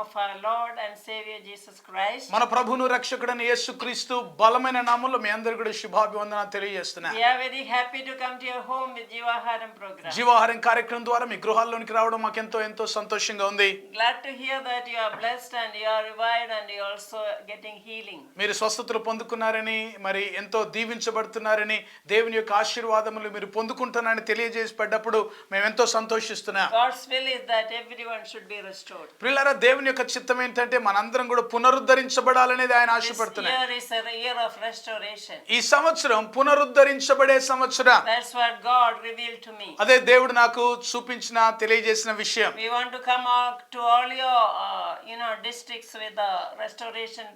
of our Lord and Savior Jesus Christ. మన ప్రభువును రక్షకుడైన యేసుక్రీస్తు బలమైన నామములో మీ అందరికీ కూడా శుభాభివందనాలు తెలియజేస్తున్నాను. We are very happy to come to your home with Jeevaharam program. జీవాహారం కార్యక్రమం ద్వారా మీ గృహాల్లోనికి రావడం మాకు ఎంతో సంతోషంగా ఉంది. Glad to hear that you are blessed and you are revived and you are also getting healing. మీరు స్వస్థతలు పొందుకున్నారని, మరి ఎంతో దీవించబడుతున్నారని, దేవుని యొక్క ఆశీర్వాదములు మీరు పొందుకుంటున్నారని తెలియజేసి పడ్డప్పుడు మేము ఎంతో సంతోషిస్తున్నాం. God's will is that everyone should be restored. ప్రియులారా, దేవుని యొక్క చిత్తం ఏంటంటే మనందరం కూడా పునరుద్ధరించబడాలనేది ఆయన ఆశపడుతున్నారు. This year is a year of restoration. ఈ సంవత్సరం పునరుద్ధరించబడే సంవత్సరం. That's what God revealed to me. అదే దేవుడు నాకు చూపించిన తెలియజేసిన విషయం. We want to come out to all your districts with the restoration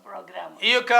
program. ఈ యొక్క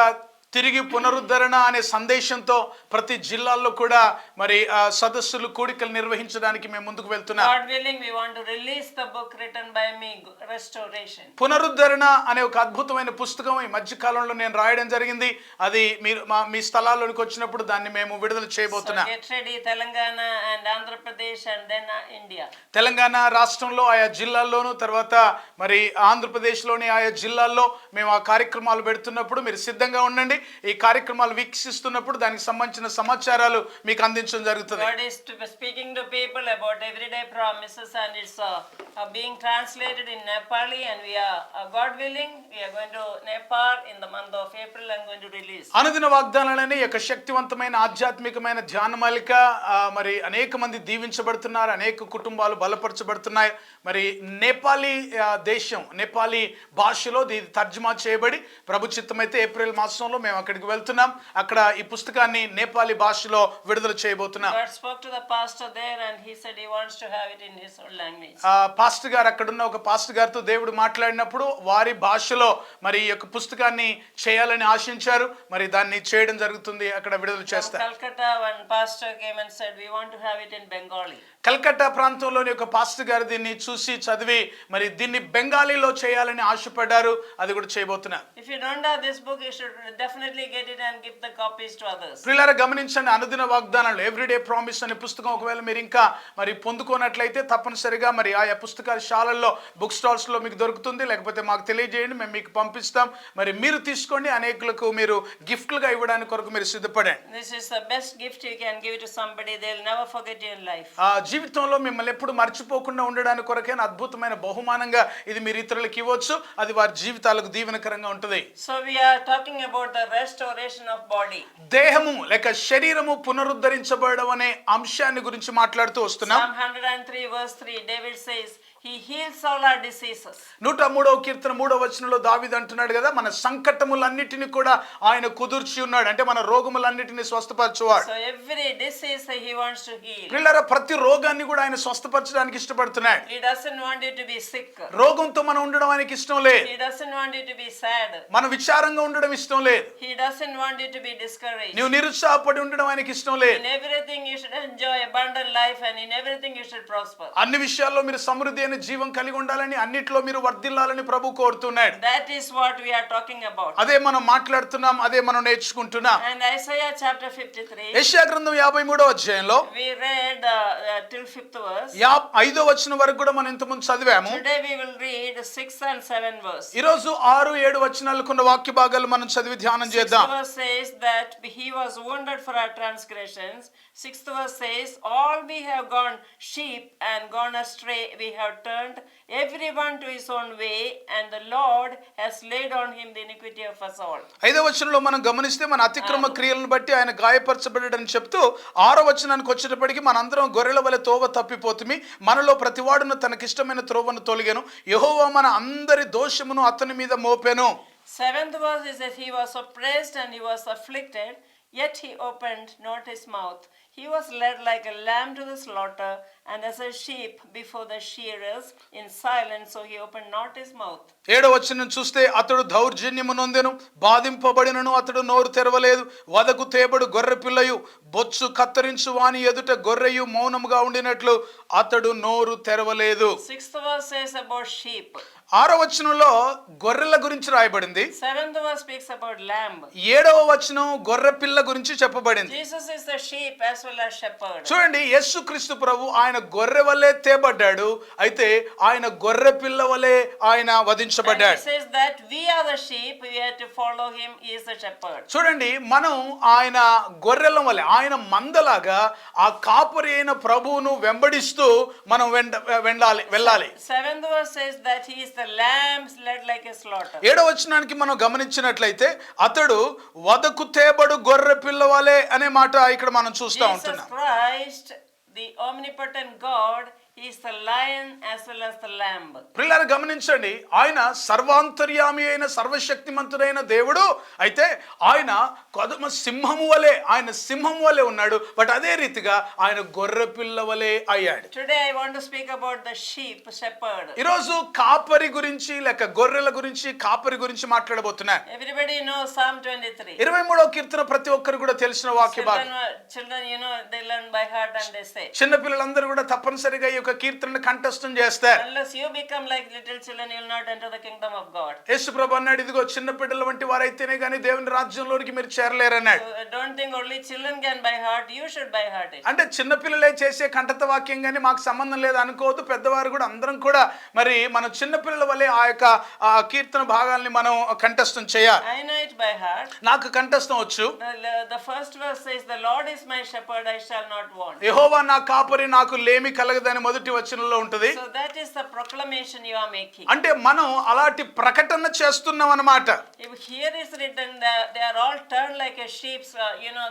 తిరిగి పునరుద్ధరణ అనే సందేశంతో ప్రతి జిల్లాల్లో కూడా మరి సదస్సులు కూడికలు నిర్వహించడానికి మేము ముందుకు వెళ్తున్నాం. God willing, we want to release the book written by me, Restoration. పునరుద్ధరణ అనే ఒక అద్భుతమైన పుస్తకం ఈ మధ్య కాలంలో నేను రాయడం జరిగింది. అది మీరు మీ స్థలాల్లోకి వచ్చినప్పుడు దాన్ని మేము విడుదల చేయబోతున్నాం. Get ready, Telangana and Andhra Pradesh and then India. Telangana రాష్ట్రంలో ఆయా జిల్లాల్లోనూ, తర్వాత మరి ఆంధ్రప్రదేశ్లోని ఆయా జిల్లాల్లో మేము ఆ కార్యక్రమాలు పెడుతున్నప్పుడు మీరు సిద్ధంగా ఉండండి. ఈ కార్యక్రమాలు వీక్షిస్తున్నప్పుడు దానికి సంబంధించిన సమాచారాలు మీకు అందించడం జరుగుతుంది. God is speaking to people about everyday promises and it's being translated in Nepali and we are God willing we are going to Nepal in the month of April and going to release. అనుదిన వాగ్దానాలనే యొక్క శక్తివంతమైన ఆధ్యాత్మికమైన ధ్యానమాలిక మరి అనేక మంది దీవించబడుతున్నారు, అనేక కుటుంబాలు బలపరచబడుతున్నాయి. మరి నేపాలీ దేశం, నేపాలీ భాషలో ఇది తర్జుమా చేయబడి ప్రభు చిత్తమైతే ఏప్రిల్ మాసంలో మేము అక్కడికి వెళ్తున్నాం. అక్కడ ఈ పుస్తకాన్ని నేపాలీ భాషలో విడుదల చేయబోతున్నాం. God spoke to the pastor there and he said he wants to have it in his own language. Pastor గారు, అక్కడున్న ఒక పాస్టర్ గారితో దేవుడు మాట్లాడినప్పుడు వారి భాషలో మరి ఈ యొక్క పుస్తకాన్ని చేయాలని ఆశించారు. మరి దాన్ని చేయడం జరుగుతుంది, అక్కడ విడుదల చేస్తారు. Calcutta, one pastor came and said we want to have it in Bengali. Calcutta ప్రాంతంలోని ఒక పాస్టర్ గారు దీన్ని చూసి చదివి మరి దీన్ని బెంగాలీలో చేయాలని ఆశపడ్డారు. అది కూడా చేయబోతున్నారు. If you don't have this book, you should definitely get it and give the copies to others. ప్రియులారా, గమనించండి, అనుదిన వాగ్దానాలు ఎవ్రీడే ప్రామిస్ అనే పుస్తకం ఒకవేళ మీరు ఇంకా మరి పొందుకోనట్లయితే తప్పనిసరిగా మరి ఆయా పుస్తకాల శాలల్లో, బుక్ స్టాల్స్ లో మీకు దొరుకుతుంది. లేకపోతే మాకు తెలియజేయండి, మేము మీకు పంపిస్తాం. మరి మీరు తీసుకోండి, అనేకులకు మీరు గిఫ్ట్లుగా ఇవ్వడానికి కొరకు మీరు సిద్ధపడండి. This is the best gift you can give to somebody. They'll never forget you in life. జీవితంలో మిమ్మల్ని ఎప్పుడు మర్చిపోకుండా ఉండడానికి కొరకైన అద్భుతమైన బహుమానంగా ఇది మీరు ఇతరులకు ఇవ్వచ్చు. అది వారి జీవితాలకు దీవెనకరంగా ఉంటుంది. So we are talking about the restoration of body. దేహము లేక శరీరము పునరుద్ధరించబడడం అనే అంశాన్ని గురించి మాట్లాడుతూ వస్తున్నాం. Psalm 103 verse 3, David says he heals all our diseases. 103వ కీర్తన 3వ వచనంలో దావీదు అంటున్నాడు కదా, మన సంకటములన్నిటిని కూడా ఆయన కుదుర్చి ఉన్నాడు. అంటే మన రోగములన్నిటిని స్వస్థపరచువాడు. So every disease he wants to heal. పిల్లరా, ప్రతి రోగాన్ని కూడా ఆయన స్వస్థపరచడానికి ఇష్టపడుతున్నాడు. He doesn't want you to be sick. రోగంతో మనం ఉండడం ఆయనకి ఇష్టం లేదు. He doesn't want you to be sad. మన విచారంగా ఉండడం ఇష్టం లేదు. He doesn't want you to be discouraged. నువ్వు నిరుత్సాహపడి ఉండడం ఆయనకి ఇష్టం లేదు. In everything you should enjoy abundant life and in everything you should prosper. అన్ని విషయాల్లో మీరు సమృద్ధి అయిన జీవం కలిగి ఉండాలని, అన్నిట్లో మీరు వర్ధిల్లాలని ప్రభు కోరుతున్నాడు. That is what we are talking about. అదే మనం మాట్లాడుతున్నాం, అదే మనం నేర్చుకుంటున్నాం. And Isaiah chapter 53, యెషయా గ్రంథం 53వ అధ్యాయంలో we read till 5th verse. 5వ వచనం వరకు కూడా మనం ఇంతకుముందు చదివాము. Today we will read 6 and 7 verse. ఈ రోజు 6, 7 వచనాలకు ఉన్న వాక్య భాగాలు మనం చదివి ధ్యానం చేద్దాం. 6th verse says that he was wounded for our transgressions. 6th verse says all we have gone sheep and gone astray, we have turned everyone to his own way, and the Lord has laid on him the iniquity of us all. 5వ వచనంలో మనం గమనిస్తే మన అతిక్రమ క్రియలను బట్టి ఆయన గాయపరచబడ్డాడని చెప్తూ 6వ వచనానికి వచ్చేటప్పటికి మనందరం గొర్రెల వలె తోవ తప్పిపోతుమి, మనలో ప్రతివాడును తనకిష్టమైన త్రోవను తొలగెను, యెహోవా మన అందరి దోషమును అతని మీద మోపెను. 7th verse is that he was oppressed and he was afflicted, yet he opened not his mouth. He was led like a lamb to the slaughter, and as a sheep before the shearers in silence, so he opened not his mouth. 7వ వచనం చూస్తే అతడు దౌర్జన్యము నొందెను, బాధింపబడినను అతడు నోరు తెరవలేదు, వదకు తేబడు గొర్రె పిల్లయు బొచ్చు కత్తిరించు వాని ఎదుట గొర్రెయు మౌనముగా ఉండినట్లు అతడు నోరు తెరవలేదు. 6th verse says about sheep. 6వ వచనంలో గొర్రెల గురించి రాయబడింది. 7th verse speaks about lamb. 7వ వచనం గొర్రె పిల్ల గురించి చెప్పబడింది. Jesus is the sheep as well as shepherd. చూడండి, యేసుక్రీస్తు ప్రభు ఆయన గొర్రె వలె తేబడ్డాడు, అయితే ఆయన గొర్రె పిల్ల వలె ఆయన And వధించబడ్డాడు. he says that we are the sheep, we have to follow him, he is the shepherd. చూడండి, మనం ఆయన గొర్రెల వలె, ఆయన మందలాగా ఆ కాపరి అయిన ప్రభువును వెంబడిస్తూ మనం వెళ్ళాలి. 7th verse says that he is the lambs led like a slaughter. 7వ వచనానికి మనం గమనించినట్లయితే అతడు వధకు తేబడు గొర్రె పిల్ల వలె అనే మాట ఇక్కడ మనం చూస్తూ Jesus ఉంటున్నాం. Christ, the omnipotent God, he is the lion as well as the lamb. ప్రియులారా గమనించండి, ఆయన సర్వాంతర్యామి అయిన సర్వశక్తిమంతుడైన దేవుడు, అయితే ఆయన కొదమ సింహము వలె, ఆయన సింహం వలె ఉన్నాడు, బట్ అదే రీతిగా ఆయన గొర్రె పిల్ల వలె అయ్యాడు. Today I want to speak about the sheep shepherd. ఈరోజు కాపరి గురించి లేక గొర్రెల గురించి, కాపరి గురించి మాట్లాడబోతున్నాను. Everybody knows Psalm 23. 23వ కీర్తన ప్రతి ఒక్కరు కూడా తెలిసిన వాక్య భాగం. Children, they learn by heart and they say. చిన్న పిల్లలందరూ కూడా తప్పనిసరిగా ఈ యొక్క కీర్తనను కంఠస్థం చేస్తారు. Unless you become like little children, you will not enter the kingdom of God. యేసు ప్రభు అన్నాడు, ఇదిగో చిన్న బిడ్డల వంటి వారైతేనే గానీ దేవుని రాజ్యంలోనికి మీరు చేరలేరన్నాడు. So don't think only children can by heart, you should by heart it. అంటే చిన్న పిల్లలే చేసే కంఠత వాక్యం గానీ మాకు సంబంధం లేదు అనుకోవద్దు. పెద్దవారు కూడా అందరం కూడా మరి మన చిన్న పిల్లల వల్లే ఆ యొక్క కీర్తన భాగాల్ని మనం కంఠస్థం చేయాలి. I know it by heart. నాకు కంఠస్థం వచ్చు. The first verse says, the Lord is my shepherd, I shall not want. యెహోవా నా కాపరి, నాకు లేమి కలగదని మొదటి వచనంలో ఉంటుంది. So that is the proclamation you are making. అంటే మనం అలాంటి ప్రకటన చేస్తున్నాం అన్నమాట. If here is written that they are all turned like a sheep,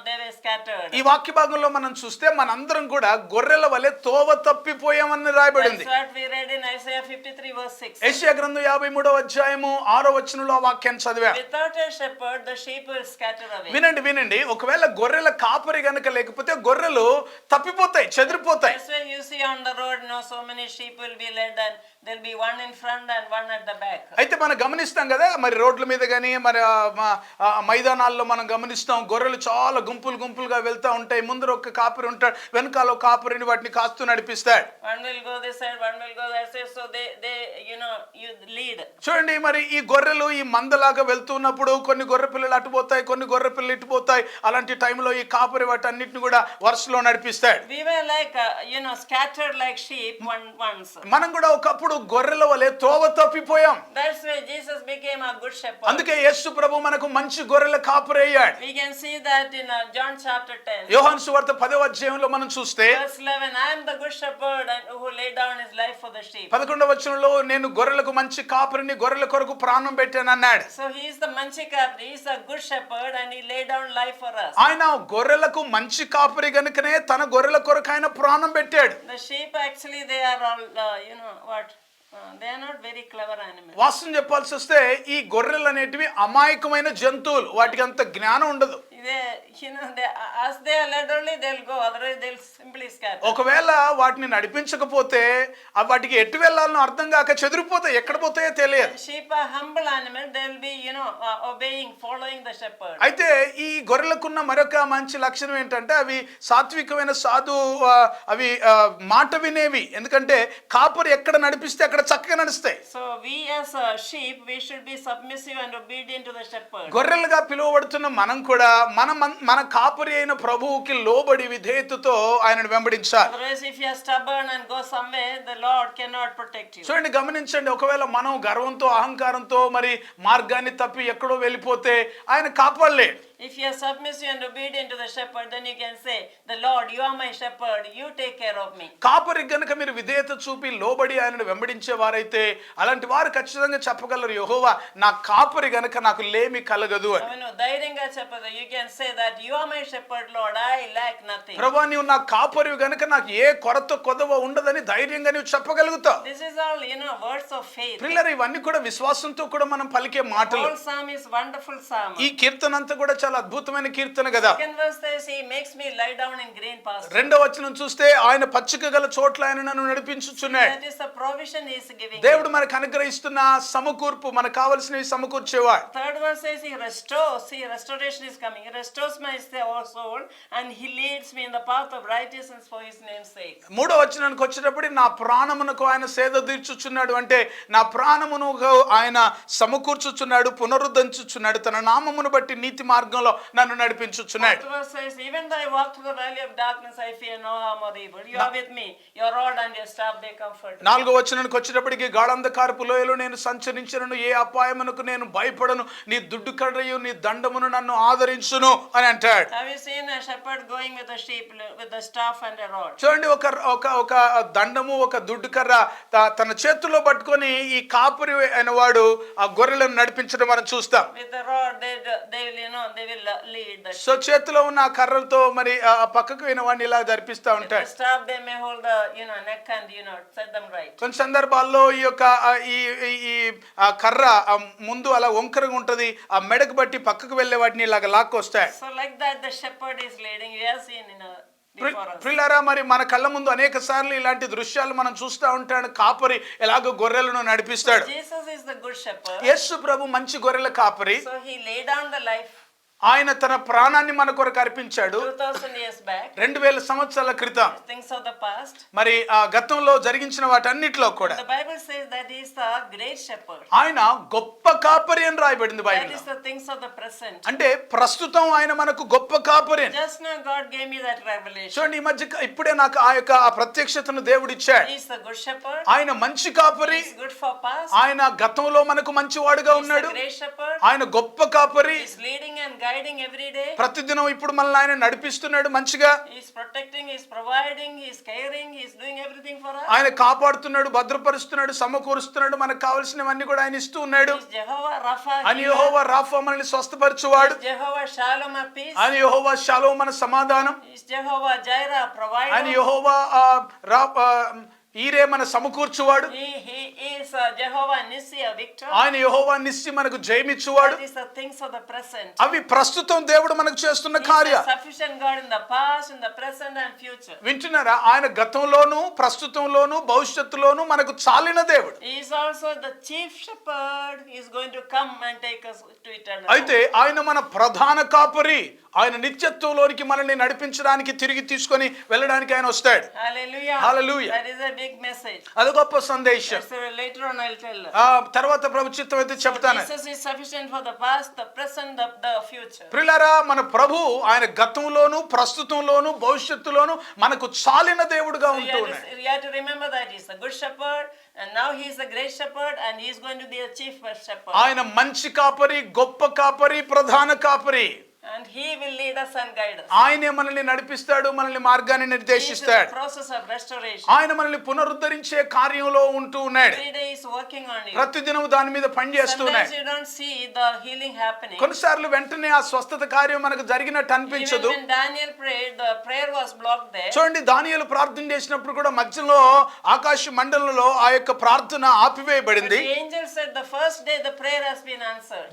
they were scattered. ఈ వాక్య భాగంలో మనం చూస్తే మనందరం కూడా గొర్రెల వలె తోవ తప్పిపోయామని రాయబడింది. That's what we read in Isaiah 53 verse 6. యెషయా గ్రంథం 53వ అధ్యాయము 6వ వచనంలో ఆ వాక్యాన్ని చదివా. Without a shepherd, the sheep will scatter away. వినండి, ఒకవేళ గొర్రెల కాపరి గనుక లేకపోతే గొర్రెలు తప్పిపోతాయి, చెదిరిపోతాయి. That's why you see on the road, so many sheep will be led and there'll be one in front and one at the back. అయితే మనం గమనిస్తాం కదా, మరి రోడ్ల మీద కానీ మరి మైదానాల్లో మనం గమనిస్తాం, గొర్రెలు చాలా గుంపులుగా వెళ్తా ఉంటాయి. ముందర ఒక కాపరి ఉంటాడు, వెనకాల ఒక కాపరిని వాటిని కాస్తూ నడిపిస్తాడు. One will go this side, one will go that side, so they you lead. చూడండి, మరి ఈ గొర్రెలు ఈ మందలాగా వెళ్తున్నప్పుడు కొన్ని గొర్రె పిల్లలు అటుపోతాయి, కొన్ని గొర్రె పిల్లలు ఇటుపోతాయి. అలాంటి టైంలో ఈ కాపరి వాటన్నిటిని కూడా వరుసలో నడిపిస్తాడు. We were like scattered like sheep once. మనం కూడా ఒకప్పుడు గొర్రెల వలె తోవ తప్పిపోయాం. That's why Jesus became a good shepherd. అందుకే యేసు ప్రభు మనకు మంచి గొర్రెల కాపరి అయ్యాడు. We can see that in John chapter 10. యోహాను సువార్త 10వ అధ్యాయంలో మనం చూస్తే verse 11, I am the good shepherd and who laid down his life for the sheep. 11వ వచనంలో నేను గొర్రెలకు మంచి కాపరిని, గొర్రెల కొరకు ప్రాణం పెట్టాను అన్నాడు. So he is the manchi kapri, he is a good shepherd and he laid down life for us. ఆయన గొర్రెలకు మంచి కాపరి గనుకనే తన గొర్రెల కొరకు ఆయన ప్రాణం పెట్టాడు. The sheep actually they are all they are not very clever animals. వాస్తవం చెప్పాల్సి వస్తే ఈ గొర్రెలు అనేటివి అమాయకమైన జంతువులు, వాటికి అంత జ్ఞానం ఉండదు. As they are led only they'll go, otherwise they'll simply scatter. ఒకవేళ వాటిని నడిపించకపోతే వాటికి ఎటు వెళ్ళాలనో అర్థం కాక చెదిరిపోతాయి, ఎక్కడ పోతాయో తెలియదు. Sheep are humble animal, they'll be obeying, following the shepherd. అయితే ఈ గొర్రెలకున్న మరొక మంచి లక్షణం ఏంటంటే అవి సాత్వికమైన అవి మాట వినేవి. ఎందుకంటే కాపరి ఎక్కడ నడిపిస్తే అక్కడ చక్కగా నడుస్తాయి. So we as a sheep, we should be submissive and obedient to the shepherd. గొర్రెలుగా పిలువబడుతున్న మనం కూడా మన కాపరి అయిన ప్రభువుకి లోబడి విధేయతతో ఆయనను వెంబడించాలి. Otherwise if you are stubborn and go somewhere, the Lord cannot protect you. చూడండి, గమనించండి, ఒకవేళ మనం గర్వంతో అహంకారంతో మరి మార్గాన్ని తప్పి ఎక్కడో వెళ్ళిపోతే ఆయన కాపాడలేడు. If you are submissive and obedient to the shepherd, then you can say, the Lord, you are my shepherd, you take care of me. కాపరి గనుక మీరు విధేయత చూపి లోబడి ఆయనను వెంబడించే వారైతే అలాంటి వారు ఖచ్చితంగా చెప్పగలరు, యెహోవా నా కాపరి గనుక నాకు లేమి కలగదు అని. ధైర్యంగా చెప్పదు. You can say that you are my shepherd, Lord, I lack nothing. ప్రభువా నీవు నా కాపరి గనుక నాకు ఏ కొరత కొదవ ఉండదని ధైర్యంగా నీవు చెప్పగలుగుతావు. This is all words of faith. ప్రియులారా, ఇవన్నీ కూడా విశ్వాసంతో కూడా మనం పలికే మాటలు. Whole psalm is wonderful psalm. ఈ కీర్తన అంతా కూడా చాలా అద్భుతమైన కీర్తన కదా. Second verse says he makes me lie down in green pastures. రెండవ వచనం చూస్తే ఆయన పచ్చిక గల చోట్ల ఆయన నన్ను నడిపించుచున్నాడు. That is the provision he is giving. దేవుడు మనకు అనుగ్రహిస్తున్న సమకూర్పు, మనకు కావలసినవి సమకూర్చేవాడు. Third verse says he restores. See, restoration is coming. He restores my soul and he leads me in the path of righteousness for his name's sake. మూడవ వచనానికి వచ్చేటప్పుడు నా ప్రాణమునకు ఆయన సేద తీర్చుచున్నాడు అంటే నా ప్రాణమును ఆయన సమకూర్చుచున్నాడు, పునరుద్ధరించుచున్నాడు, తన నామమును బట్టి నీతి మార్గంలో మార్గంలో నన్ను నడిపించుచున్నాడు. Fourth verse says, even though I walk through the valley of darkness, I fear no harm or evil. You are with me. Your rod and your staff, they comfort me. 4వ వచనానికి వచ్చేటప్పటికి గాఢంధకారపు లోయలో నేను సంచరించను, ఏ అపాయమునకు నేను భయపడను, నీ దుడ్డు కర్రయు నీ దండమును నన్ను ఆదరించును అని అంటాడు. Have you seen a shepherd going with a sheep with a staff and a rod? చూడండి, ఒక దండము ఒక దుడ్డు కర్ర తన చేతుల్లో పట్టుకొని ఈ కాపరి అయిన వాడు ఆ గొర్రెలను నడిపించడం మనం చూస్తాం. With the rod they will lead the sheep. So చేతిలో ఉన్న ఆ కర్రలతో మరి ఆ పక్కకు అయిన వాడిని ఇలా ధరిపిస్తా With ఉంటాడు. the staff they may hold the neck and set them right. కొన్ని సందర్భాల్లో ఈ యొక్క ఈ కర్ర ముందు అలా వంకరగా ఉంటది, ఆ మెడకు బట్టి పక్కకు వెళ్ళే వాటిని ఇలాగ లాక్కొస్తాయి. So like that the shepherd is leading. We have seen before us. ప్రియులారా, మరి మన కళ్ళ ముందు అనేక సార్లు ఇలాంటి దృశ్యాలు మనం చూస్తూ ఉంటాడు. కాపరి ఎలాగో గొర్రెలను నడిపిస్తాడు. Jesus is the good shepherd. యేసు ప్రభు మంచి గొర్రెల కాపరి. So he laid down the life. ఆయన తన ప్రాణాన్ని మన కొరకు అర్పించాడు 2000 years back. 2000 సంవత్సరాల క్రితం. Things of the past. మరి ఆ గతంలో జరిగించిన వాటన్నిటిలో కూడా The Bible says that he is the great shepherd. ఆయన గొప్ప కాపరి అని రాయబడింది That బైబిల్లో. is the things of the present. అంటే ప్రస్తుతం ఆయన మనకు గొప్ప కాపరి. Just now God gave me that revelation. చూడండి, ఈ మధ్య ఇప్పుడే నాకు ఆ ప్రత్యక్షతను దేవుడు ఇచ్చాడు. He is the good shepherd. ఆయన మంచి కాపరి. He is good for past. ఆయన గతంలో మనకు మంచివాడుగా He is ఉన్నాడు. the great shepherd. ఆయన గొప్ప కాపరి. He is leading and guiding every day. ప్రతిదినం ఇప్పుడు మనల్ని ఆయన నడిపిస్తున్నాడు మంచిగా. He is protecting, he is providing, he is caring, he is doing everything for us. ఆయన కాపాడుతున్నాడు, భద్రపరుస్తున్నాడు, సమకూరుస్తున్నాడు, మనకు కావాల్సినవన్నీ కూడా ఆయన ఇస్తూ ఉన్నాడు. He is Jehovah Rapha. ఆయన యెహోవా రాఫా మనల్ని స్వస్థపరచువాడు. He is Jehovah Shalom, our peace. ఆయన యెహోవా షాలోమ్ మన సమాధానం. He is Jehovah Jireh, provider. ఆయన యెహోవా ఈరే మన సమకూర్చువాడు. He is Jehovah Nissi, a victor. ఆయన యెహోవా నిస్సి మనకు జయమిచ్చువాడు. That is the things of the present. అవి ప్రస్తుతం దేవుడు మనకు చేస్తున్న He is కార్య. a sufficient God in the past, in the present and future. వింటున్నారా? ఆయన గతంలోను ప్రస్తుతంలోను భవిష్యత్తులోను మనకు చాలిన దేవుడు. He is also the chief shepherd. He is going to come and take us to eternal. అయితే ఆయన మన ప్రధాన కాపరి. ఆయన నిత్యత్వంలోనికి మనల్ని నడిపించడానికి తిరిగి తీసుకొని వెళ్ళడానికి ఆయన వస్తాడు. Hallelujah. Hallelujah. That is a big message. అది గొప్ప సందేశం. So later on I'll tell. తర్వాత ప్రభు చిత్తం అయితే చెప్తాను. Jesus is sufficient for the past, the present, the future. ప్రియులారా, మన ప్రభు ఆయన గతంలోను ప్రస్తుతంలోను భవిష్యత్తులోను మనకు చాలిన దేవుడుగా ఉంటూ ఉన్నాడు. You have to remember that he is a good shepherd and now he is a great shepherd and he is going to be a chief shepherd. ఆయన మంచి కాపరి, గొప్ప కాపరి, ప్రధాన కాపరి. And he will lead us and guide us. ఆయనే మనల్ని నడిపిస్తాడు, మనల్ని మార్గాన్ని నిర్దేశిస్తాడు. He is in the process of restoration. ఆయన మనల్ని పునరుద్ధరించే కార్యంలో ఉంటూ ఉన్నాడు. Every day is working on you. ప్రతిదినం దాని మీద పని చేస్తూ ఉన్నాడు. Sometimes you don't see the healing happening. కొన్నిసార్లు వెంటనే ఆ స్వస్థత కార్యం మనకు జరిగినట్టు అనిపించదు. Even when Daniel prayed, the prayer was blocked there. చూడండి, దానియేలు ప్రార్థన చేసినప్పుడు కూడా మధ్యలో ఆకాశ మండలంలో ఆ యొక్క ప్రార్థన ఆపివేయబడింది. The angel said the first day the prayer has been answered.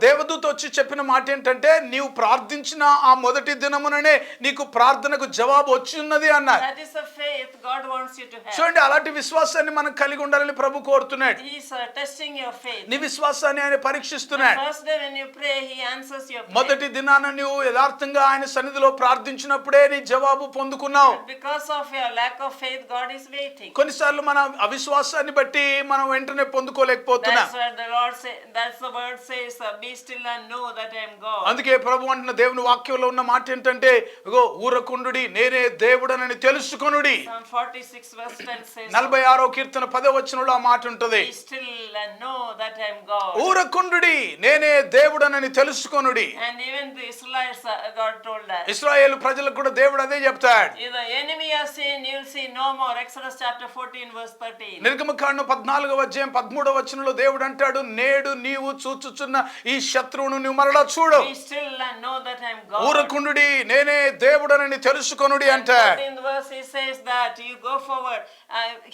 దేవదూత వచ్చి చెప్పిన మాట ఏంటంటే, నీవు ప్రార్థించిన ఆ మొదటి దినముననే నీకు ప్రార్థనకు జవాబు వచ్చి ఉన్నది అన్నారు. That is a faith God wants you to have. చూడండి, అలాంటి విశ్వాసాన్ని మనం కలిగి ఉండాలని ప్రభు కోరుతున్నాడు. He is testing your faith. నీ విశ్వాసాన్ని ఆయన పరీక్షిస్తున్నాడు. The first day when you pray, he answers your prayer. మొదటి దినాన నువ్వు యథార్థంగా ఆయన సన్నిధిలో ప్రార్థించినప్పుడే నీ జవాబు పొందుకున్నావు. Because of your lack of faith, God is waiting. కొన్నిసార్లు మన అవిశ్వాసాన్ని బట్టి మనం వెంటనే పొందుకోలేకపోతున్నాం. That's what the Lord says. That's the word says, "Be still and know that I am God." అందుకే ప్రభు అంటున్న దేవుని వాక్యంలో ఉన్న మాట ఏంటంటే, ఇగో ఊరకుండుడి, నేనే దేవుడనని తెలుసుకొనుడి. Psalm 46 verse 10 says, 46వ కీర్తన 10వ వచనంలో ఆ మాట ఉంటది. "Be still and know that I am God." ఊరకుండుడి, నేనే దేవుడనని తెలుసుకొనుడి. And even the Israelites, God told that. ఇశ్రాయేలు ప్రజలకు కూడా దేవుడు అదే చెప్తాడు. If the enemy has seen, you will see no more. Exodus chapter 14 verse 13. నిర్గమకాండం 14వ అధ్యాయం 13వ వచనంలో దేవుడు అంటాడు, నేడు నీవు చూచుచున్న ఈ శత్రువును నువ్వు మరలా చూడు. Be still and know that I am God. ఊరకుండుడి, నేనే దేవుడనని తెలుసుకొనుడి అంటే. In the verse he says that you go forward.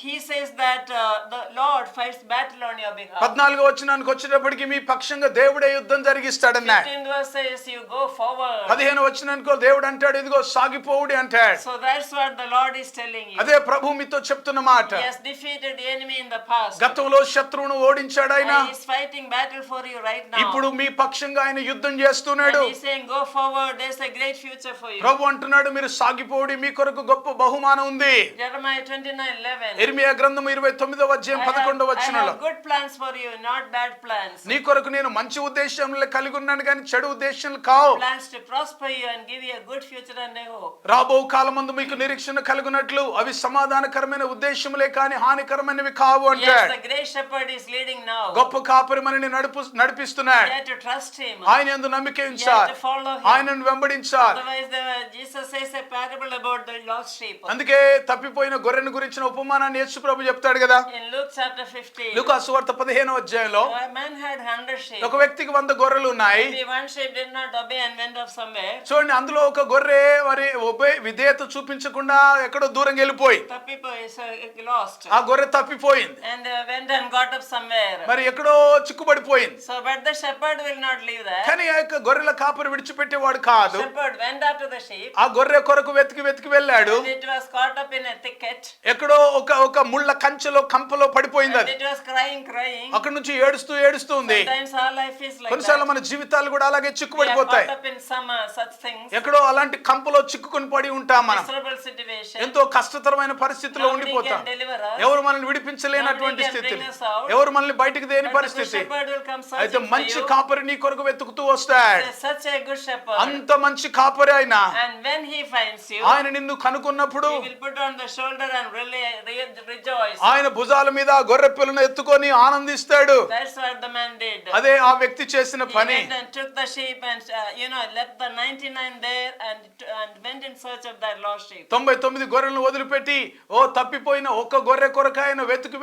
He says that the Lord fights battle on your behalf. 14వ వచనానికి వచ్చేటప్పటికి మీ పక్షంగా దేవుడే యుద్ధం జరిగిస్తాడన్నాడు. 15th verse says you go forward. 15వ వచనానికి దేవుడు అంటాడు, ఇదిగో సాగిపోవుడి అంటాడు. So that's what the Lord is telling you. అదే ప్రభు మీతో చెప్తున్న మాట. He has defeated the enemy in the past. గతంలో శత్రువును ఓడించాడు ఆయన. And he is fighting battle for you right now. ఇప్పుడు మీ పక్షంగా ఆయన యుద్ధం చేస్తున్నాడు. And he is saying going, go forward. There's a great future for you. ప్రభు అంటున్నాడు మీరు సాగిపోడి మీ కొరకు గొప్ప బహుమానం ఉంది. Jeremiah 29:11. ఇర్మియా గ్రంథం 29వ అధ్యాయం 11వ I వచనంలో have good plans for you, not bad plans. నీ కొరకు నేను మంచి ఉద్దేశంలో కలిగి ఉన్నాను కానీ చెడు ఉద్దేశాలు కావు. Plans to prosper you and give you a good future and a hope. రాబో కాలమందు మీకు నిరీక్షణ కలుగునట్లు అవి సమాధానకరమైన ఉద్దేశములే కానీ హానికరమైనవి కావు Yes, అంటాడు. the great shepherd is leading now. గొప్ప కాపరి మనని నడిపిస్తున్నాడు. You have to trust him. ఆయన యందు నమ్మిక You have ఉంచాలి, to follow him. ఆయనను వెంబడించాలి. Otherwise, Jesus says a parable about the lost sheep. అందుకే తప్పిపోయిన గొర్రెను గురించిన ఉపమానాన్ని యేసు ప్రభు చెప్తాడు కదా. In Luke chapter 15, లూకా సువార్త 15వ అధ్యాయంలో a man had 100 sheep. ఒక వ్యక్తికి 100 గొర్రెలు ఉన్నాయి. Maybe one sheep did not obey and went off somewhere. చూడండి, అందులో ఒక గొర్రె మరి విధేయత చూపించకుండా ఎక్కడో దూరంగా వెళ్ళిపోయి The people is lost ఆ గొర్రె తప్పిపోయింది, and went and got up somewhere. మరి ఎక్కడో చిక్కుబడిపోయింది. So, but the shepherd will not leave there. కానీ ఆ యొక్క గొర్రెల కాపరి విడిచిపెట్టేవాడు కాదు. Shepherd went after the sheep. ఆ గొర్రె కొరకు వెతికి వెళ్ళాడు. And it was caught up in a thicket. ఎక్కడో ఒక ముళ్ళ కంచెలో కంపలో పడిపోయింది And అది. it was crying. అక్కడ నుంచి ఏడుస్తుంది. Sometimes our life is like కొన్నిసార్లు that. మన జీవితాలు కూడా అలాగే We are చిక్కుబడిపోతాయి. caught up in some such things. ఎక్కడో అలాంటి కంపలో చిక్కుకొని పడి ఉంటాం మనం. Miserable situation. ఎంతో కష్టతరమైన పరిస్థితిలో Nobody ఉండిపోతాం. can deliver us. ఎవరు మనల్ని విడిపించలేనటువంటి Nobody can స్థితి, bring us out. ఎవరు మనల్ని బయటికి దేని But the good పరిస్థితి. shepherd will come అయితే searching for మంచి you. కాపరి నీ కొరకు వెతుకుతూ వస్తాడు. He is such a good shepherd. అంత మంచి కాపరి ఆయన. And when he finds you, ఆయన నిన్ను కనుక్కున్నప్పుడు he will put on the shoulder and really rejoice. ఆయన భుజాల మీద ఆ గొర్రె పిల్లను ఎత్తుకొని ఆనందిస్తాడు. That's what the man did. అదే ఆ వ్యక్తి చేసిన He పని. went and took the sheep and left the 99 there and went in search of that lost sheep. 99 గొర్రెలను వదిలిపెట్టి తప్పిపోయిన ఒక్క గొర్రె కొరకు ఆయన వెతికి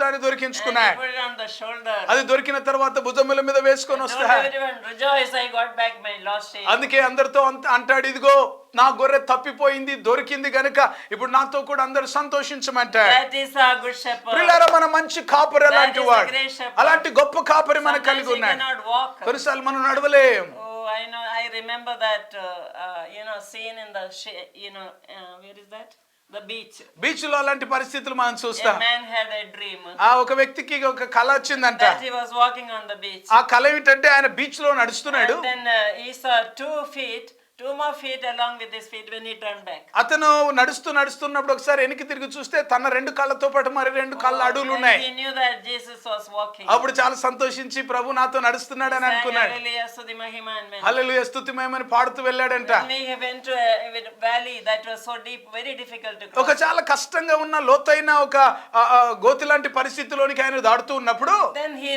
దాన్ని And దొరికించుకున్నాడు. he put it on the shoulder. అది దొరికిన తర్వాత భుజముల మీద వేసుకొని Told వస్తాడు. everyone, rejoice, I got back my lost sheep. అందుకే అందరితో అంటాడు, ఇదిగో నా గొర్రె తప్పిపోయింది, దొరికింది గనుక ఇప్పుడు నాతో కూడా అందరూ సంతోషించమంటాడు. That is our good shepherd. ప్రియులారా, మన మంచి కాపరి అలాంటి That is వాడు. the great shepherd. అలాంటి గొప్ప కాపరి మనకు Sometimes కలిగి he ఉన్నాడు. cannot walk. కొన్నిసార్లు మనం నడవలేం. Oh, I know. I remember that scene in the where is that? The beach. Beach లో అలాంటి పరిస్థితులు మనం A చూస్తాం. man had a dream ఒక వ్యక్తికి ఒక కళ వచ్చిందంట. that he was walking on the beach. ఆ కళ ఏమిటంటే ఆయన బీచ్ లో నడుస్తున్నాడు. And then he saw 2 more feet along with his feet when he turned back. అతను నడుస్తున్నప్పుడు ఒకసారి వెనక్కి తిరిగి చూస్తే తన 2 కాళ్ళతో పాటు మరి 2 కాళ్ళ అడుగులు ఉన్నాయి. He knew that Jesus was walking. అప్పుడు చాలా సంతోషించి ప్రభు నాతో నడుస్తున్నాడు అని అనుకున్నాడు. Hallelujah, Stuti Mahima and Mahima. హల్లెలూయా స్తుతిమయమని పాడుతూ వెళ్ళాడంట. When we went to a valley that was so deep, very difficult to ఒక cross. చాలా కష్టంగా ఉన్న లోతైన ఒక గోతి లాంటి పరిస్థితిలోనికి ఆయన దాడుతూ ఉన్నప్పుడు Then he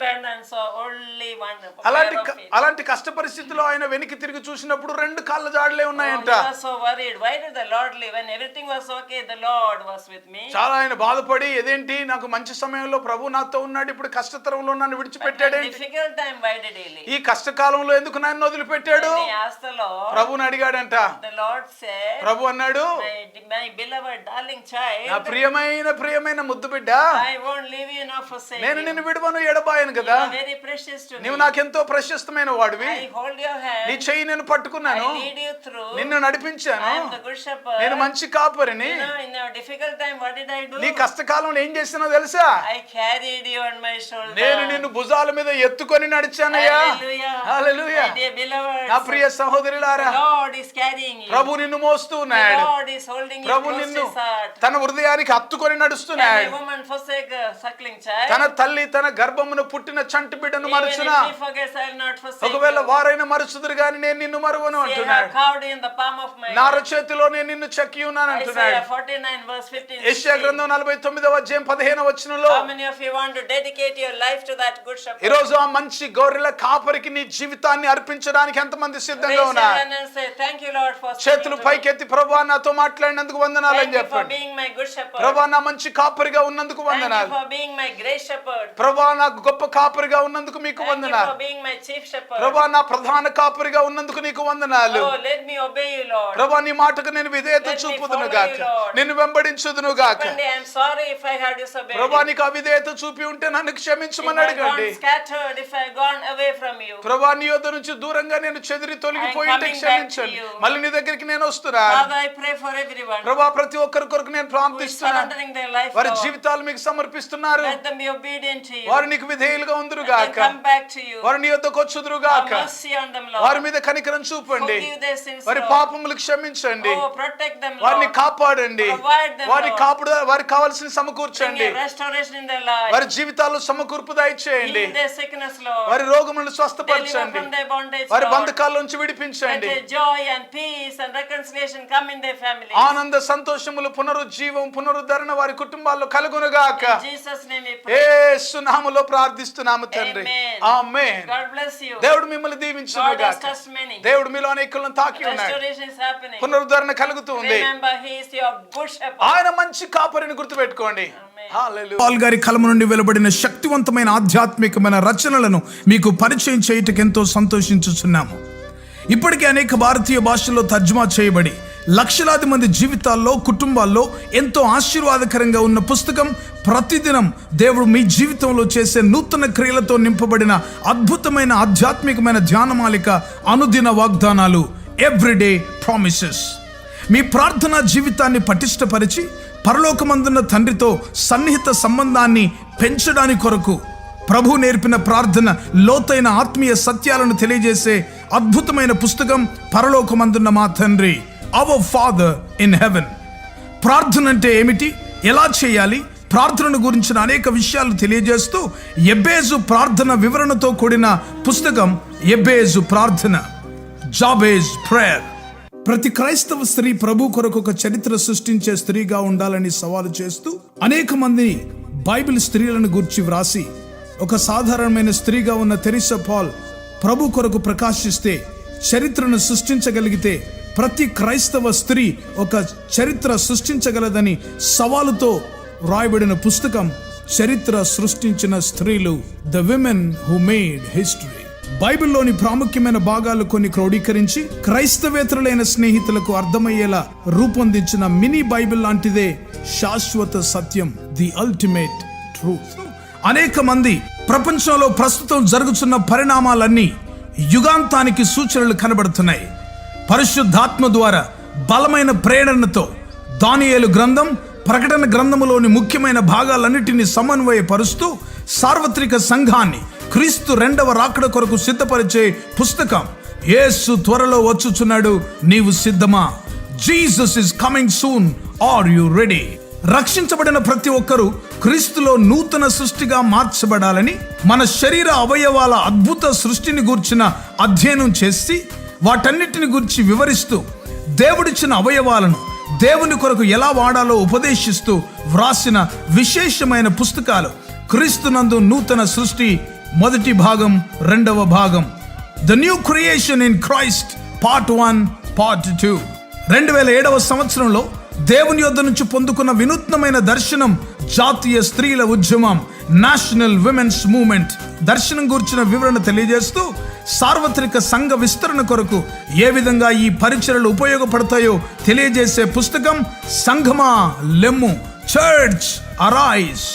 turned and saw only one pair of feet. అలాంటి కష్ట పరిస్థితిలో ఆయన వెనక్కి తిరిగి చూసినప్పుడు 2 కాళ్ళ జాడలే ఉన్నాయంట. He was so worried. Why did the Lord leave? When everything was okay, the Lord was with me. చాలా ఆయన బాధపడి, ఇదేంటి నాకు మంచి సమయంలో ప్రభు నాతో ఉన్నాడు, ఇప్పుడు కష్టతరంలో నన్ను But in విడిచిపెట్టాడేంటి, difficult time, why did he leave? ఈ కష్టకాలంలో ఎందుకు నన్ను వదిలిపెట్టాడు? When he asked the Lord, ప్రభుని అడిగాడంట. the Lord said, ప్రభు అన్నాడు, my beloved darling నా child, ప్రియమైన ముద్దు బిడ్డ, I won't leave you nor forsake నేను you. నిన్ను విడువను ఎడబాయను You కదా, are very precious to me. నీవు నాకెంతో ప్రశస్తమైన వాడివి, I hold your hand. నీ చెయ్యి నేను పట్టుకున్నాను, I lead you through. నిన్ను నడిపించాను, I am the good shepherd. నేను మంచి కాపరిని. In your difficult time, what did I do? నీ కష్టకాలంలో ఏం చేసినా తెలుసా? I carried you on my shoulder. నేను నిన్ను భుజాల మీద ఎత్తుకొని నడిచానయ్యా. Hallelujah. Hallelujah. My dear beloved, నా ప్రియ సహోదరులారా, the Lord is carrying you. ప్రభు నిన్ను మోస్తూ The ఉన్నాడు. Lord is holding you Prabhu close to నిన్ను his heart. తన హృదయానికి హత్తుకొని Can నడుస్తున్నాడు. a woman forsake a suckling child? తన తల్లి తన గర్భమును పుట్టిన చంటి బిడ్డను Even మరచునా, if she forgets, I will not forsake ఒకవేళ you. వారైనా మరచుదురు గాని నేను నిన్ను మరువను See, I have అంటున్నాడు. carved in the palm of my నా hand. అరచేతిలో నేను నిన్ను చెక్కి ఉన్నాను అంటున్నాడు. Isaiah 49 verse 15. యెషయా గ్రంథం 49వ అధ్యాయం 15వ వచనంలో, How many of you want to dedicate your life to that good shepherd? ఈ రోజు ఆ మంచి గొర్రెల కాపరికి నీ జీవితాన్ని అర్పించడానికి ఎంతమంది Raise సిద్ధంగా your ఉన్నారు? hand and say, thank you, Lord, for speaking చేతులు to me. పైకెత్తి, ప్రభువా నాతో మాట్లాడినందుకు వందనాలు అని Thank you for చెప్పండి. being my good shepherd. ప్రభువా నా మంచి కాపరిగా ఉన్నందుకు Thank you వందనాలు. for being my great shepherd. ప్రభువా నాకు గొప్ప కాపరిగా ఉన్నందుకు మీకు Thank you వందనాలు. for being my chief shepherd. ప్రభువా నా ప్రధాన కాపరిగా ఉన్నందుకు నీకు వందనాలు. Oh, let me obey you, Lord. ప్రభువా నీ మాటకు నేను విధేయత Let me చూపుదును follow గాక, you, Lord. నిన్ను వెంబడించుదును గాక. Openly, I am sorry if I have disobeyed ప్రభువా you. నీకు అవిధేయత చూపి ఉంటే నన్ను If క్షమించమని I have అడగండి. gone scattered, if I have gone away from you. ప్రభువా నీ యొద్ద నుంచి దూరంగా నేను చెదిరి తొలగిపోయి ఉంటే coming back to క్షమించండి. you. మళ్ళీ నీ దగ్గరికి నేను వస్తున్నాను. Father, I pray for everyone ప్రభువా ప్రతి ఒక్కరి కొరకు నేను who is ప్రార్థిస్తున్నాను. surrendering their life, వారి Lord. జీవితాలు మీకు సమర్పిస్తున్నారు. Let them be obedient to you. వారు నీకు విధేయులుగా ఉందురు And గాక. come back to you. వారు నీ యొద్దకు వచ్చుదురు Have గాక. mercy on them, వారి Lord. మీద కనికరం చూపండి. Forgive their sins, వారి Lord. పాపములు క్షమించండి. Oh, protect them, వారిని Lord. కాపాడండి. Provide them, వారిని Lord. వారికి కావాల్సిన Bring సమకూర్చండి. a restoration in their life. వారి జీవితాల్లో సమకూర్పు దయచేయండి. Heal their sickness, Lord. వారి రోగములను Deliver స్వస్థపరచండి. from their bondage, వారి Lord. బంధకాల నుంచి Let విడిపించండి. their joy and peace and reconciliation come in their families. ఆనంద సంతోషములు, పునరుజ్జీవం, పునరుద్ధరణ వారి కుటుంబాల్లో కలుగునుగాక. In Jesus' name we pray. యేసు నామములో ప్రార్థిస్తున్నాము తండ్రి. Amen. Amen. God bless you. దేవుడు మిమ్మల్ని God దీవించునుగాక. has touched many. దేవుడు మీలో అనేకులను తాకి ఉన్నాడు. Restoration is happening. పునరుద్ధరణ కలుగుతుంది. Remember, He is your good shepherd. ఆయన మంచి కాపరిని గుర్తుపెట్టుకోండి. Amen. హల్లెలూయా. పాల్ గారి కలమ నుండి వెలువడిన శక్తివంతమైన ఆధ్యాత్మికమైన రచనలను మీకు పరిచయం చేయుటకు ఎంతో సంతోషించుచున్నాము. ఇప్పటికే అనేక భారతీయ భాషల్లో తర్జుమా చేయబడి లక్షలాది మంది జీవితాల్లో, కుటుంబాల్లో ఎంతో ఆశీర్వాదకరంగా ఉన్న పుస్తకం. ప్రతిదినం దేవుడు మీ జీవితంలో చేసే నూతన క్రియలతో నింపబడిన అద్భుతమైన ఆధ్యాత్మికమైన ధ్యానమాలిక, అనుదిన వాగ్దానాలు, ఎవ్రీడే ప్రామిసెస్. మీ ప్రార్థనా జీవితాన్ని పటిష్టపరిచి పరలోకమందున్న తండ్రితో సన్నిహిత సంబంధాన్ని పెంచడానికి కొరకు ప్రభు నేర్పిన ప్రార్థన, లోతైన ఆత్మీయ సత్యాలను తెలియజేసే అద్భుతమైన పుస్తకం పరలోకమందున్న మా తండ్రి, అవర్ ఫాదర్ ఇన్ హెవెన్. ప్రార్థన అంటే ఏమిటి, ఎలా చేయాలి, ప్రార్థనను గురించిన అనేక విషయాలు తెలియజేస్తూ ఎబ్బేజు ప్రార్థన వివరణతో కూడిన పుస్తకం ఎబ్బేజు ప్రార్థన, జాబేజ్ ప్రేయర్. ప్రతి క్రైస్తవ స్త్రీ ప్రభు కొరకు ఒక చరిత్ర సృష్టించే స్త్రీగా ఉండాలని సవాలు చేస్తూ అనేక మంది బైబిల్ స్త్రీలను గురించి వ్రాసి, ఒక సాధారణమైన స్త్రీగా ఉన్న తెరిసా పాల్ ప్రభు కొరకు ప్రకాశిస్తే చరిత్రను సృష్టించగలిగితే ప్రతి క్రైస్తవ స్త్రీ ఒక చరిత్ర సృష్టించగలదని సవాలుతో రాయబడిన పుస్తకం చరిత్ర సృష్టించిన స్త్రీలు, the women who made history. బైబిల్లోని ప్రాముఖ్యమైన భాగాలు కొన్ని క్రోడీకరించి క్రైస్తవేతరులైన స్నేహితులకు అర్థమయ్యేలా రూపొందించిన మినీ బైబిల్ లాంటిదే శాశ్వత సత్యం, ది అల్టిమేట్ ట్రూత్. అనేక మంది ప్రపంచంలో ప్రస్తుతం జరుగుతున్న పరిణామాలన్నీ యుగాంతానికి సూచనలు కనబడుతున్నాయి. పరిశుద్ధాత్మ ద్వారా బలమైన ప్రేరణతో దానియేలు గ్రంథం, ప్రకటన గ్రంథములోని ముఖ్యమైన భాగాలన్నిటినీ సమన్వయపరుస్తూ సార్వత్రిక సంఘాన్ని క్రీస్తు రెండవ రాకడ కొరకు సిద్ధపరిచే పుస్తకం. యేసు త్వరలో వచ్చుచున్నాడు, నీవు సిద్ధమా? Jesus is coming soon, are you ready? రక్షించబడిన ప్రతి ఒక్కరూ క్రీస్తులో నూతన సృష్టిగా మార్చబడాలని మన శరీర అవయవాల అద్భుత సృష్టిని గూర్చిన అధ్యయనం చేసి వాటన్నిటిని గురించి వివరిస్తూ దేవుడిచ్చిన అవయవాలను దేవుని కొరకు ఎలా వాడాలో ఉపదేశిస్తూ వ్రాసిన విశేషమైన పుస్తకాలు క్రీస్తునందు నూతన సృష్టి మొదటి భాగం, రెండవ భాగం, the new creation in Christ part 1, part 2. 2007వ సంవత్సరంలో దేవుని యొద్ద నుంచి పొందుకున్న వినూత్నమైన దర్శనం జాతీయ స్త్రీల ఉద్యమం, నేషనల్ విమెన్స్ మూవ్మెంట్. దర్శనం గురించిన వివరణ తెలియజేస్తూ సార్వత్రిక సంఘ విస్తరణ కొరకు ఏ విధంగా ఈ పరిచర్యలు ఉపయోగపడతాయో తెలియజేసే పుస్తకం సంఘమా లెమ్ము, చర్చ్ అరైజ్.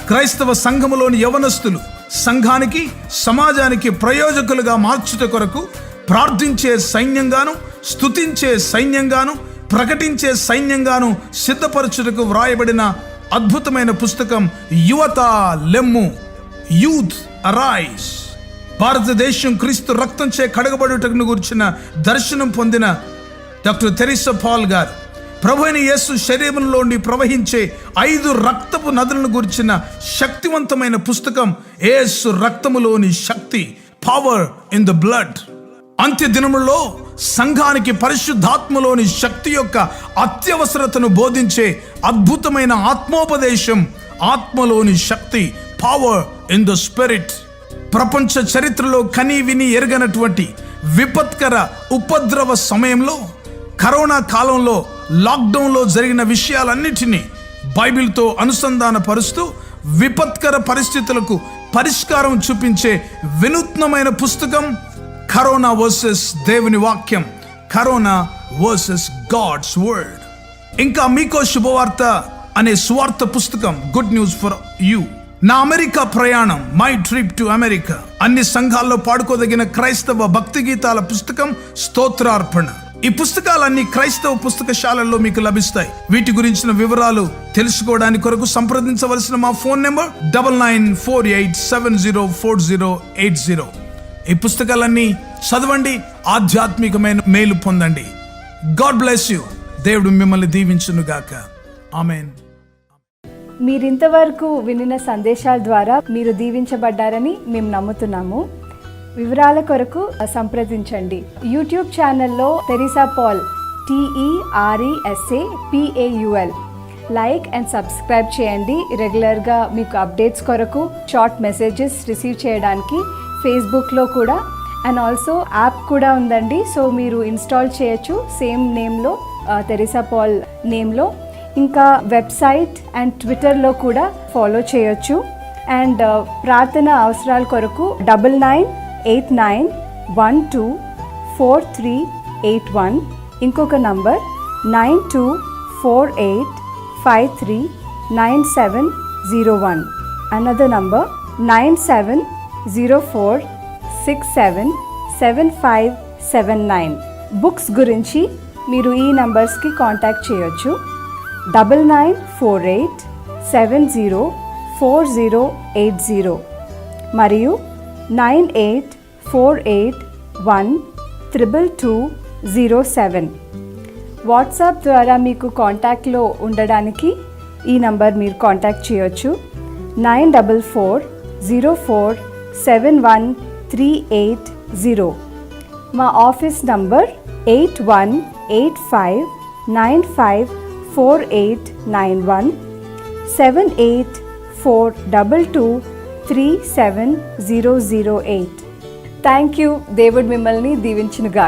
క్రైస్తవ సంఘములోని యవనస్తులు సంఘానికి, సమాజానికి ప్రయోజకులుగా మార్చుట కొరకు ప్రార్థించే సైన్యంగాను, స్తుతించే సైన్యంగాను, ప్రకటించే సైన్యంగాను సిద్ధపరచుటకు వ్రాయబడిన అద్భుతమైన పుస్తకం యువత లెమ్ము, యూత్ అరైజ్. భారతదేశం క్రీస్తు రక్తంచే కడగబడుటకు గురించిన దర్శనం పొందిన డాక్టర్ తెరిసా పాల్ గారు ప్రభువైన యేసు శరీరంలోని ప్రవహించే 5 రక్తపు నదులను గురించిన శక్తివంతమైన పుస్తకం యేసు రక్తములోని శక్తి, పవర్ ఇన్ ద బ్లడ్. అంత్య దినములలో సంఘానికి పరిశుద్ధాత్మలోని శక్తి యొక్క అత్యవసరతను బోధించే అద్భుతమైన ఆత్మోపదేశం, ఆత్మలోని శక్తి, పవర్ ఇన్ ద స్పిరిట్. ప్రపంచ చరిత్రలో కని విని ఎరగనటువంటి విపత్కర ఉపద్రవ సమయంలో, కరోనా కాలంలో, లాక్డౌన్లో జరిగిన విషయాలన్నిటినీ బైబిల్తో అనుసంధానపరుస్తూ విపత్కర పరిస్థితులకు పరిష్కారం చూపించే వినూత్నమైన పుస్తకం కరోనా వర్సెస్ దేవుని వాక్యం, కరోనా వర్సెస్ గాడ్స్ వర్డ్. ఇంకా మీకో శుభవార్త అనే స్వార్థ పుస్తకం, గుడ్ న్యూస్ ఫర్ యూ. నా అమెరికా ప్రయాణం, మై ట్రిప్ టు అమెరికా. అన్ని సంఘాల్లో పాడుకోదగిన క్రైస్తవ భక్తి గీతాల పుస్తకం, స్తోత్రార్పణ. ఈ పుస్తకాలన్నీ క్రైస్తవ పుస్తకశాలల్లో మీకు లభిస్తాయి. వీటి గురించిన వివరాలు తెలుసుకోవడానికి కొరకు సంప్రదించవలసిన మా ఫోన్ నెంబర్ 9948704080. ఈ పుస్తకాలన్నీ చదవండి, ఆధ్యాత్మికమైన మేలు పొందండి. God bless you. దేవుడు మిమ్మల్ని దీవించును గాక. ఆమేన్. మీరింతవరకు వినిన సందేశాల ద్వారా మీరు దీవించబడ్డారని మేము నమ్ముతున్నాము. వివరాల కొరకు సంప్రదించండి. యూట్యూబ్ ఛానల్లో Teresa Paul, TERESAPAUL like and subscribe చేయండి. రెగ్యులర్గా మీకు అప్డేట్స్ కొరకు, షార్ట్ మెసేజెస్ రిసీవ్ చేయడానికి ఫేస్బుక్లో కూడా, అండ్ ఆల్సో యాప్ కూడా ఉందండి. సో మీరు ఇన్స్టాల్ చేయొచ్చు సేమ్ నేమ్లో, తెరీసా పాల్ నేమ్లో. ఇంకా వెబ్సైట్ అండ్ ట్విట్టర్లో కూడా ఫాలో చేయొచ్చు. అండ్ ప్రార్థన అవసరాల కొరకు 9989124381, ఇంకొక నంబర్ 9248539701, అనదర్ నంబర్ 9704677579. బుక్స్ గురించి మీరు ఈ నంబర్స్కి కాంటాక్ట్ చేయొచ్చు. 9948704080 మరియు 9848122207. వాట్సాప్ ద్వారా మీకు కాంటాక్ట్లో ఉండడానికి ఈ నంబర్ మీరు కాంటాక్ట్ చేయొచ్చు. 9404713880. మా ఆఫీస్ నంబర్ 8185954891 7842237008. Thank you. దేవుడు మిమ్మల్ని దీవించునుగాక.